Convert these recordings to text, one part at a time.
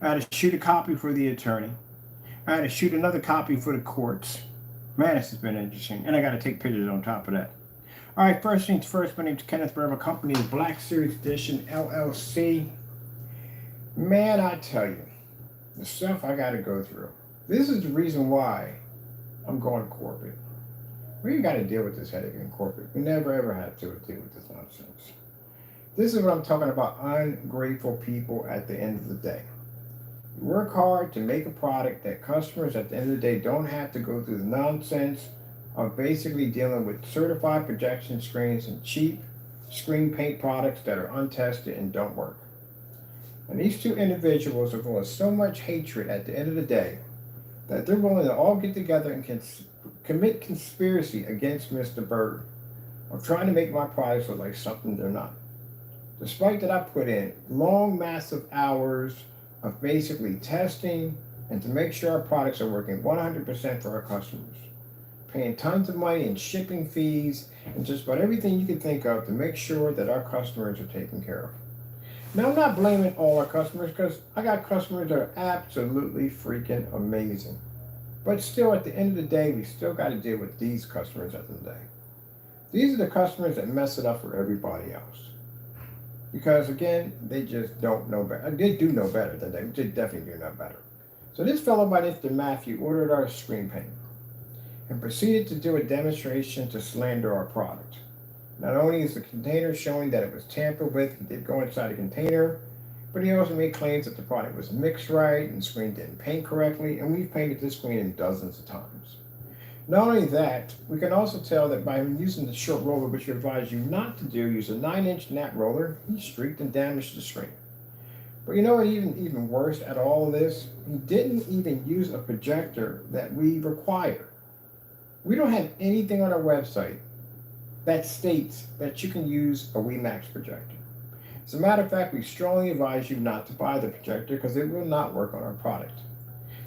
I had to shoot a copy for the attorney. I had to shoot another copy for the courts. Man, this has been interesting. And I got to take pictures on top of that. All right, first things first, my name's Kenneth Burr. My company is Black Series Edition LLC. Man, I tell you, the stuff I got to go through. This is the reason why I'm going corporate. We got to deal with this headache in corporate. We never ever have to deal with this nonsense. This is what I'm talking about, ungrateful people at the end of the day. You work hard to make a product that customers at the end of the day don't have to go through the nonsense of basically dealing with certified projection screens and cheap screen paint products that are untested and don't work. And these two individuals are full of so much hatred at the end of the day that they're willing to all get together and commit conspiracy against Mr. Bird of trying to make my products look like something they're not. Despite that, I put in long, massive hours of basically testing and to make sure our products are working 100% for our customers. Paying tons of money in shipping fees and just about everything you can think of to make sure that our customers are taken care of. Now, I'm not blaming all our customers because I got customers that are absolutely freaking amazing. But still, at the end of the day, we still got to deal with these customers at the end of the day. These are the customers that mess it up for everybody else. Because, again, they just don't know better. They do know better than they definitely do know better. So this fellow by Mr. Matthew ordered our screen paint and proceeded to do a demonstration to slander our product. Not only is the container showing that it was tampered with, he did go inside the container, but he also made claims that the product was mixed right and the screen didn't paint correctly, and we've painted this screen in dozens of times. Not only that, we can also tell that by using the short roller, which we advise you not to do, use a 9-inch nap roller, he streaked and damaged the screen. But you know what, even worse at all of this? He didn't even use a projector that we require. We don't have anything on our website that states that you can use a WeMax projector. As a matter of fact, we strongly advise you not to buy the projector because it will not work on our product.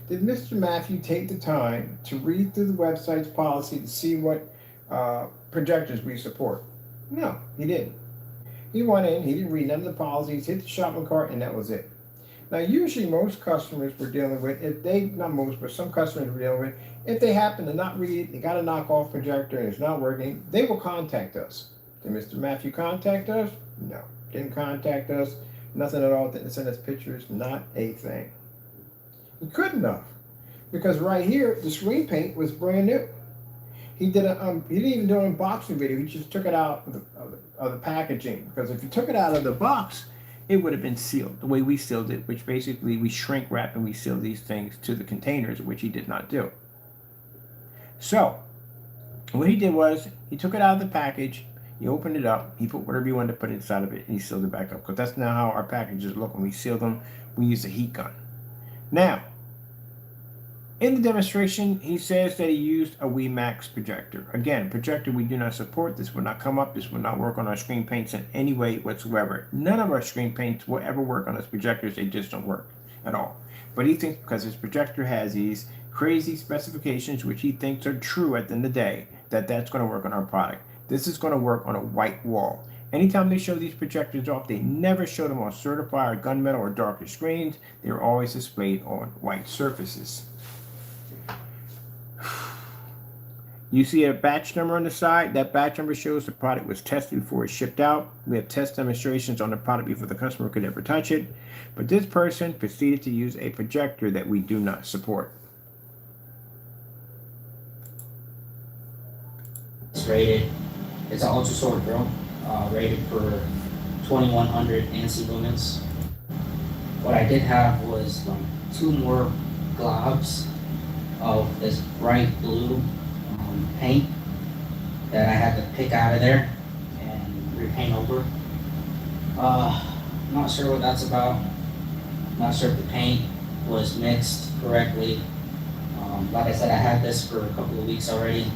Did Mr. Matthew take the time to read through the website's policy to see what projectors we support? No, he didn't. He went in, he didn't read none of the policies, hit the shopping cart, and that was it. Now, usually most customers we're dealing with, not most, but some customers we're dealing with, if they happen to not read it, they got a knockoff projector and it's not working, they will contact us. Did Mr. Matthew contact us? No. Didn't contact us. Nothing at all. Didn't send us pictures. Not a thing. He couldn't have, because right here the screen paint was brand new. He didn't even do an unboxing video. He just took it out of the packaging, because if you took it out of the box, it would have been sealed the way we sealed it, which basically we shrink wrap and we seal these things to the containers, which he did not do. So what he did was he took it out of the package, he opened it up, he put whatever you wanted to put inside of it, and he sealed it back up, because that's not how our packages look when we seal them. We use a heat gun. Now, in the demonstration, he says that he used a WeMax projector. Again, projector we do not support. This will not come up. This will not work on our screen paints in any way whatsoever. None of our screen paints will ever work on his projectors. They just don't work at all. But he thinks because his projector has these crazy specifications, which he thinks are true at the end of the day, that that's going to work on our product. This is going to work on a white wall. Anytime they show these projectors off, they never show them on certified or gunmetal or darker screens. They're always displayed on white surfaces. You see a batch number on the side. That batch number shows the product was tested before it shipped out. We have test demonstrations on the product before the customer could ever touch it. But this person proceeded to use a projector that we do not support. It's rated. It's an ultra short grill, rated for 2100 ANSI lumens. What I did have was like 2 more globs of this bright blue paint that I had to pick out of there and repaint over. Not sure what that's about. Not sure if the paint was mixed correctly. Like I said, I had this for a couple of weeks already,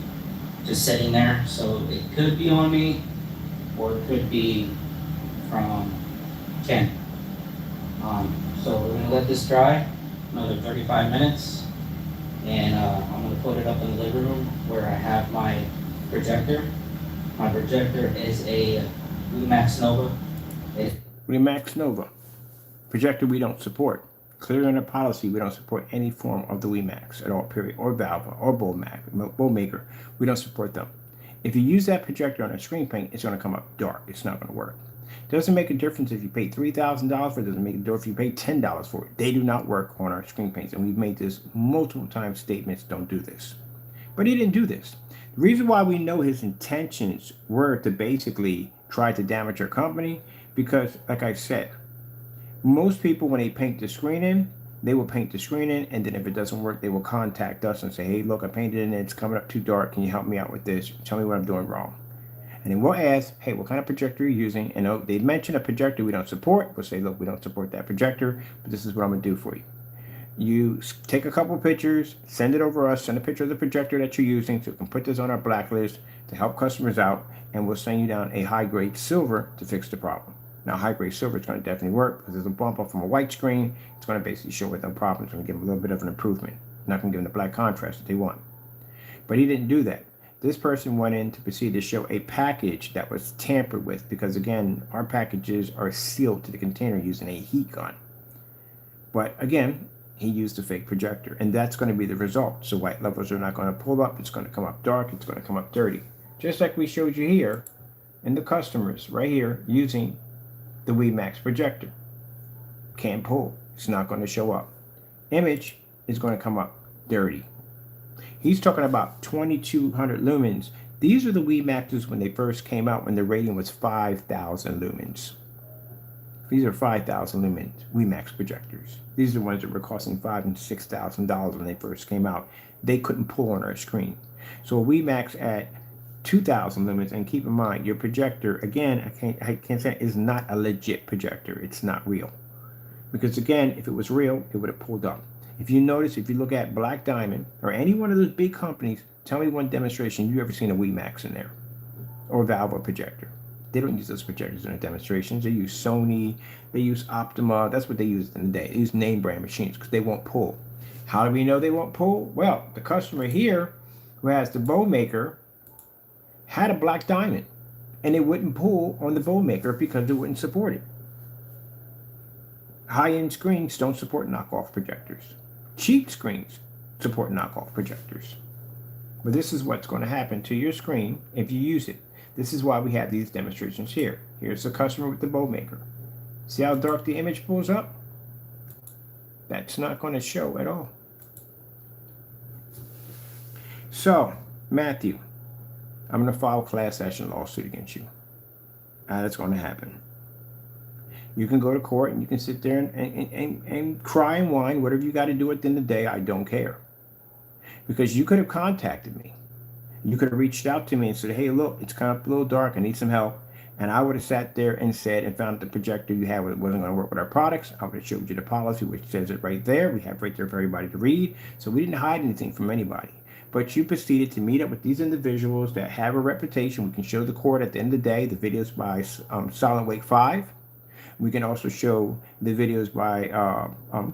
just sitting there, so it could be on me or it could be from Ken. So we're gonna let this dry another 35 minutes, and I'm gonna put it up in the living room where I have my projector. My projector is a WeMax Nova. WeMax Nova projector we don't support. Clearly in the policy, we don't support any form of the WeMax at all, period, or valve, or bowl maker. We don't support them. If you use that projector on a screen paint, it's going to come up dark. It's not going to work. It doesn't make a difference if you pay $3,000 for it. It doesn't make a difference if you pay $10 for it. They do not work on our screen paints, and we've made this multiple times. Statements, don't do this. But he didn't do this. The reason why we know his intentions were to basically try to damage our company, because, like I said, most people, when they paint the screen in, they will paint the screen in, and then if it doesn't work, they will contact us and say, hey, look, I painted it in, it's coming up too dark. Can you help me out with this? Tell me what I'm doing wrong. And then we'll ask, hey, what kind of projector are you using? And they mention a projector we don't support. We'll say, look, we don't support that projector, but this is what I'm going to do for you. You take a couple pictures, send it over us, send a picture of the projector that you're using so we can put this on our blacklist to help customers out, and we'll send you down a high-grade silver to fix the problem. Now, high-grade silver is going to definitely work because there's a bump up from a white screen. It's going to basically show with no problems. It's going to give them a little bit of an improvement. Not going to give them the black contrast that they want. But he didn't do that. This person went in to proceed to show a package that was tampered with because, again, our packages are sealed to the container using a heat gun. But, again, he used a fake projector, and that's going to be the result. So white levels are not going to pull up. It's going to come up dark. It's going to come up dirty. Just like we showed you here in the customers right here using the WeMax projector. Can't pull. It's not going to show up. Image is going to come up dirty. He's talking about 2200 lumens. These are the WeMaxes when they first came out, when the rating was 5,000 lumens. These are 5,000 lumens WeMax projectors. These are the ones that were costing $5,000 and $6,000 when they first came out. They couldn't pull on our screen. So a WeMax at 2,000 lumens, and keep in mind, your projector, again, I can't say is not a legit projector. It's not real. Because again, if it was real, it would have pulled up. If you notice, if you look at Black Diamond or any one of those big companies, tell me one demonstration you ever seen a WeMax in there, or Valve projector. They don't use those projectors in their demonstrations. They use Sony, they use Optoma. That's what they use in the day. They use name brand machines because they won't pull. How do we know they won't pull? Well, the customer here, who has the bow maker, had a Black Diamond, and it wouldn't pull on the bow maker because it wouldn't support it. High-end screens don't support knockoff projectors. Cheap screens support knockoff projectors. But this is what's going to happen to your screen if you use it. This is why we have these demonstrations here. Here's the customer with the bow maker. See how dark the image pulls up? That's not going to show at all. So, Matthew, I'm going to file a class action lawsuit against you. That's going to happen. You can go to court and you can sit there and cry and whine, whatever you got to do at the end of the day. I don't care. Because you could have contacted me. You could have reached out to me and said, hey, look, it's kind of a little dark. I need some help. And I would have sat there and said and found the projector you had wasn't going to work with our products. I would have showed you the policy, which says it right there. We have right there for everybody to read. So we didn't hide anything from anybody. But you proceeded to meet up with these individuals that have a reputation. We can show the court at the end of the day the videos by Silent Wake 5. We can also show the videos by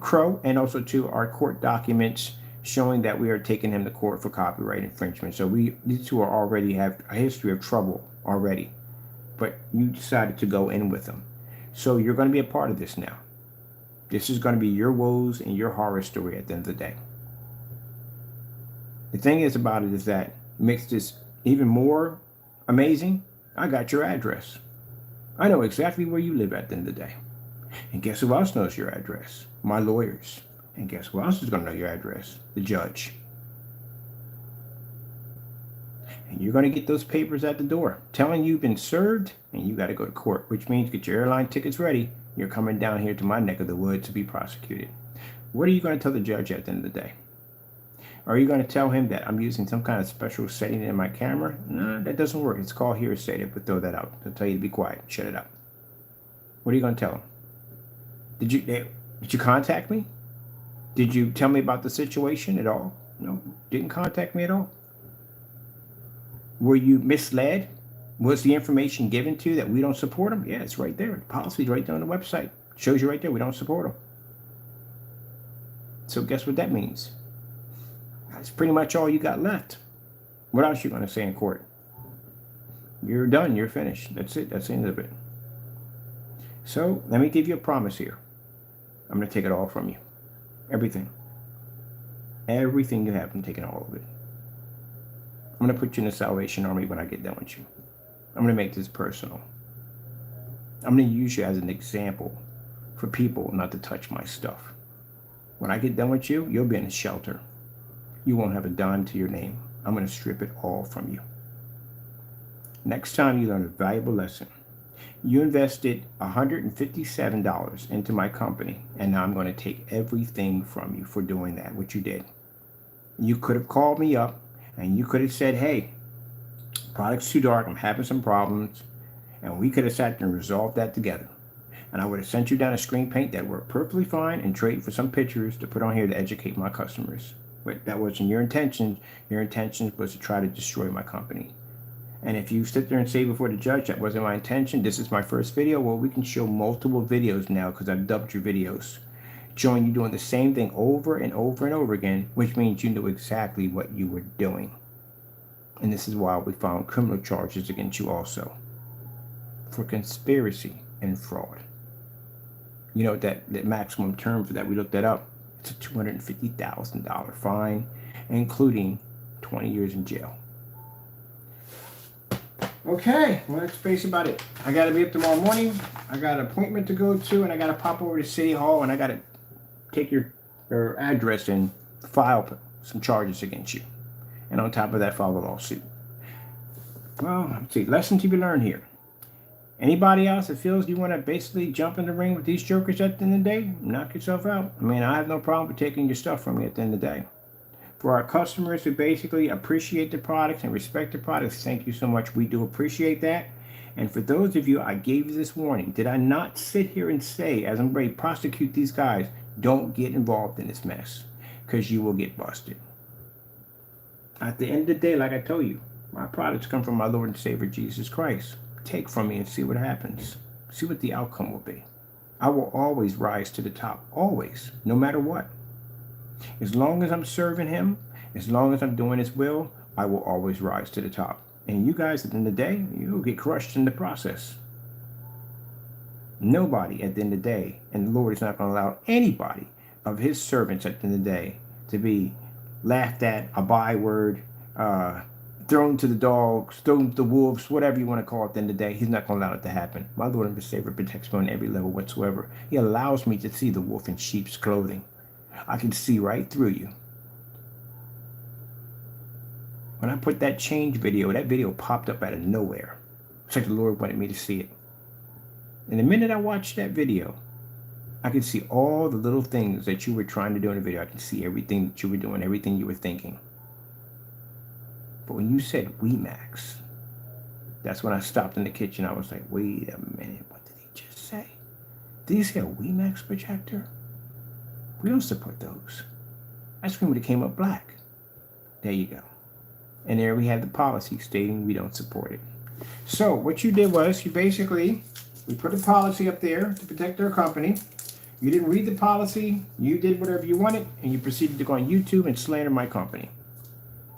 Crow, and also to our court documents showing that we are taking him to court for copyright infringement. So these two are already have a history of trouble already, but you decided to go in with them. So you're going to be a part of this now. This is going to be your woes and your horror story at the end of the day. The thing is about it is that makes this even more amazing. I got your address. I know exactly where you live at the end of the day. And guess who else knows your address? My lawyers. And guess who else is going to know your address? The judge. And you're going to get those papers at the door telling you've been served and you got to go to court, which means get your airline tickets ready. You're coming down here to my neck of the woods to be prosecuted. What are you going to tell the judge at the end of the day? Are you going to tell him that I'm using some kind of special setting in my camera? No, that doesn't work. It's called hearsay. They would throw that out. They'll tell you to be quiet. Shut it up. What are you going to tell him? Did you contact me? Did you tell me about the situation at all? No, didn't contact me at all. Were you misled? Was the information given to you that we don't support them? Yeah, it's right there. The policy's right there on the website. Shows you right there. We don't support them. So guess what that means? That's pretty much all you got left. What else are you going to say in court? You're done. You're finished. That's it. That's the end of it. So let me give you a promise here. I'm going to take it all from you. Everything. Everything you have, I'm taking all of it. I'm going to put you in the Salvation Army when I get done with you. I'm going to make this personal. I'm going to use you as an example for people not to touch my stuff. When I get done with you, you'll be in a shelter. You won't have a dime to your name. I'm going to strip it all from you. Next time you learn a valuable lesson. You invested $157 into my company, and now I'm going to take everything from you for doing that, what you did. You could have called me up, and you could have said, hey, product's too dark, I'm having some problems, and we could have sat there and resolved that together. And I would have sent you down a screen paint that worked perfectly fine and trade for some pictures to put on here to educate my customers. But that wasn't your intention. Your intention was to try to destroy my company. And if you sit there and say before the judge, that wasn't my intention, this is my first video, well, we can show multiple videos now because I've dubbed your videos, showing you doing the same thing over and over and over again, which means you knew exactly what you were doing. And this is why we found criminal charges against you also for conspiracy and fraud. You know that maximum term for that, we looked that up. It's a $250,000 fine, including 20 years in jail. Okay, well, that's basically about it. I got to be up tomorrow morning. I got an appointment to go to, and I got to pop over to City Hall, and I got to take your address and file some charges against you. And on top of that, file a lawsuit. Well, let's see. Lesson to be learned here. Anybody else that feels you want to basically jump in the ring with these jokers at the end of the day, knock yourself out. I mean, I have no problem with taking your stuff from you at the end of the day. For our customers who basically appreciate the products and respect the products, thank you so much. We do appreciate that. And for those of you, I gave you this warning. Did I not sit here and say, as I'm ready to prosecute these guys, don't get involved in this mess, because you will get busted. At the end of the day, like I told you, my products come from my Lord and Savior, Jesus Christ. Take from me and see what happens. See what the outcome will be. I will always rise to the top. Always. No matter what. As long as I'm serving him, as long as I'm doing his will, I will always rise to the top. And you guys, at the end of the day, you'll get crushed in the process. Nobody at the end of the day, and the Lord is not going to allow anybody of his servants at the end of the day to be laughed at, a byword, thrown to the dogs, thrown to the wolves, whatever you want to call it at the end of the day. He's not going to allow it to happen. My Lord and Savior protects me on every level whatsoever. He allows me to see the wolf in sheep's clothing. I can see right through you. When I put that change video, that video popped up out of nowhere. It's like the Lord wanted me to see it. And the minute I watched that video, I could see all the little things that you were trying to do in the video. I could see everything that you were doing, everything you were thinking. But when you said WeMax, that's when I stopped in the kitchen. I was like, wait a minute, what did he just say? Did he say a WeMax projector? We don't support those. That screen would have came up black. There you go. And there we have the policy stating we don't support it. So what you did was we put a policy up there to protect our company. You didn't read the policy. You did whatever you wanted, and you proceeded to go on YouTube and slander my company.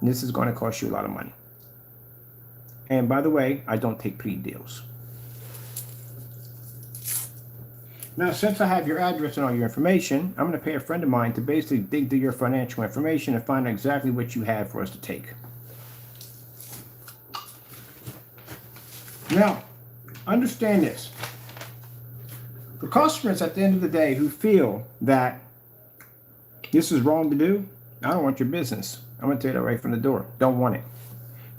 And this is going to cost you a lot of money. And by the way, I don't take plea deals. Now, since I have your address and all your information, I'm going to pay a friend of mine to basically dig through your financial information and find out exactly what you have for us to take. Now, understand this. For customers at the end of the day who feel that this is wrong to do, I don't want your business. I'm going to tell you that right from the door. Don't want it.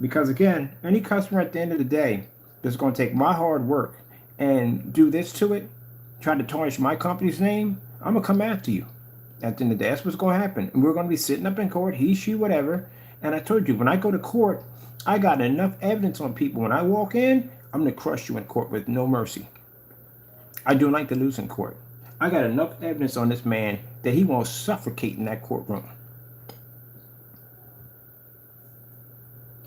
Because again, any customer at the end of the day that's going to take my hard work and do this to it, try to tarnish my company's name, I'm going to come after you. At the end of the day, that's what's going to happen. And we're going to be sitting up in court, he, she, whatever. And I told you, when I go to court, I got enough evidence on people. When I walk in, I'm going to crush you in court with no mercy. I don't like to lose in court. I got enough evidence on this man that he won't suffocate in that courtroom.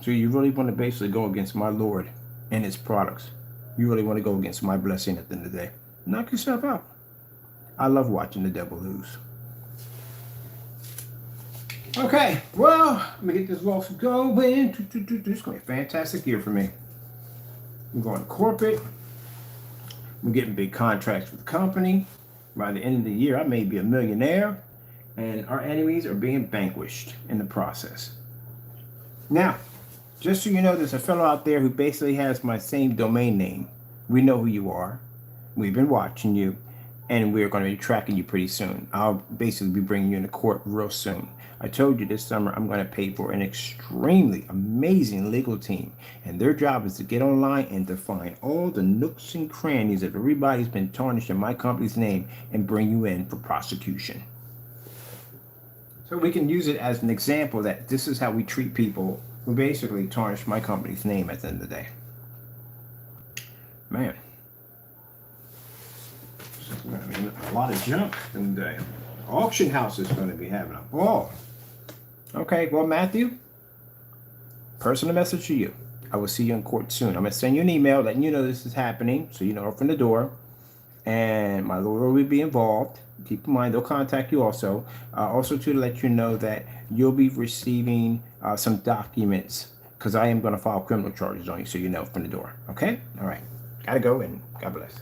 So you really want to basically go against my Lord and his products. You really want to go against my blessing at the end of the day. Knock yourself out. I love watching the devil lose. Okay, well, let me get this lawsuit going. It's going to be a fantastic year for me. I'm going corporate. I'm getting big contracts with the company. By the end of the year, I may be a millionaire. And our enemies are being vanquished in the process. Now, just so you know, there's a fellow out there who basically has my same domain name. We know who you are. We've been watching you, and we're going to be tracking you pretty soon. I'll basically be bringing you into court real soon. I told you this summer I'm going to pay for an extremely amazing legal team, and their job is to get online and to find all the nooks and crannies of everybody's been tarnishing my company's name and bring you in for prosecution. So we can use it as an example that this is how we treat people who basically tarnish my company's name at the end of the day. Man. I mean, a lot of junk in the day. Auction house is going to be having a ball. Okay, well, Matthew, personal message to you. I will see you in court soon. I'm going to send you an email letting you know this is happening, so you know from the door. And my lawyer will be involved. Keep in mind, they'll contact you also. Also to let you know that you'll be receiving some documents, because I am going to file criminal charges on you, so you know from the door. Okay? All right. Gotta go, and God bless.